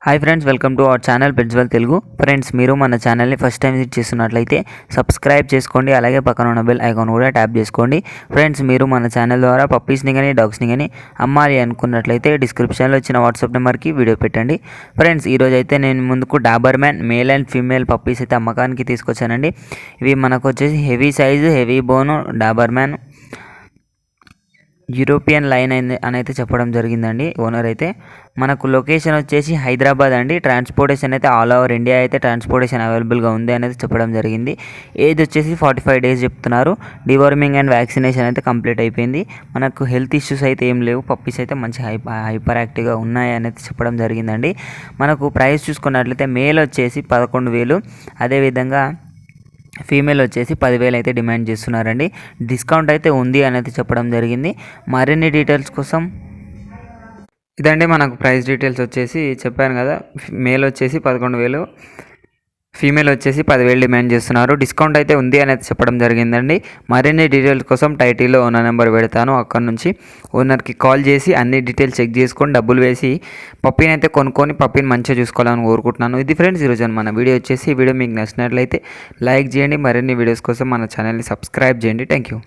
Hi friends, welcome to our channel Petswell Telugu. Friends, మీరు మన ఛానల్ని ఫస్ట్ టైం విజిట్ చేస్తున్నట్లయితే సబ్స్క్రైబ్ చేసుకోండి, అలాగే పక్కన ఉన్న బెల్ ఐకాన్ కూడా ట్యాప్ చేసుకోండి. ఫ్రెండ్స్, మీరు మన ఛానల్ ద్వారా పప్పీస్ని కానీ డాగ్స్ని కానీ అమ్మాలి అనుకున్నట్లయితే డిస్క్రిప్షన్లో ఇచ్చిన వాట్సాప్ నెంబర్కి వీడియో పెట్టండి. ఫ్రెండ్స్, ఈరోజు అయితే నేను ముందుకు Dabur man male and female puppies అయితే అమ్మకానికి తీసుకొచ్చానండి. ఇవి మనకు వచ్చేసి హెవీ సైజు, హెవీ బోను డాబర్ మ్యాన్ యూరోపియన్ లైన్ అని అయితే చెప్పడం జరిగిందండి ఓనర్ అయితే. మనకు లొకేషన్ వచ్చేసి హైదరాబాద్ అండి. ట్రాన్స్పోర్టేషన్ అయితే ఆల్ ఓవర్ ఇండియా అయితే ట్రాన్స్పోర్టేషన్ అవైలబుల్గా ఉంది అనేది చెప్పడం జరిగింది. ఏజ్ వచ్చేసి 45 days చెప్తున్నారు. డివార్మింగ్ అండ్ వ్యాక్సినేషన్ అయితే కంప్లీట్ అయిపోయింది. మనకు హెల్త్ ఇష్యూస్ అయితే ఏం లేవు. పప్పీస్ అయితే మంచి హైపర్ యాక్టివ్గా ఉన్నాయి అనేది చెప్పడం జరిగిందండి. మనకు ప్రైస్ చూసుకున్నట్లయితే మేల్ వచ్చేసి 11,000, అదేవిధంగా ఫీమేల్ వచ్చేసి 10,000 అయితే డిమాండ్ చేస్తున్నారండి. డిస్కౌంట్ అయితే ఉంది అనేది చెప్పడం జరిగింది. మరిన్ని డీటెయిల్స్ కోసం ఇదండి మనకు ప్రైస్ డీటెయిల్స్ వచ్చేసి చెప్పాను కదా. మేల్ వచ్చేసి 11,000, ఫీమేల్ వచ్చేసి 10,000 డిమాండ్ చేస్తున్నారు. డిస్కౌంట్ అయితే ఉంది అనేది చెప్పడం జరిగిందండి. మరిన్ని డీటెయిల్స్ కోసం టైటిల్లో ఓనర్ నెంబర్ పెడతాను. అక్కడ నుంచి ఓనర్కి కాల్ చేసి అన్ని డీటెయిల్స్ చెక్ చేసుకొని డబ్బులు వేసి పప్పీని అయితే కొనుక్కొని పప్పీని మంచిగా చూసుకోవాలని కోరుకుంటున్నాను. ఇది ఫ్రెండ్స్ ఈరోజు మన వీడియో వచ్చేసి. ఈ వీడియో మీకు నచ్చినట్లయితే లైక్ చేయండి. మరిన్ని వీడియోస్ కోసం మన ఛానల్ని సబ్స్క్రైబ్ చేయండి. Thank you.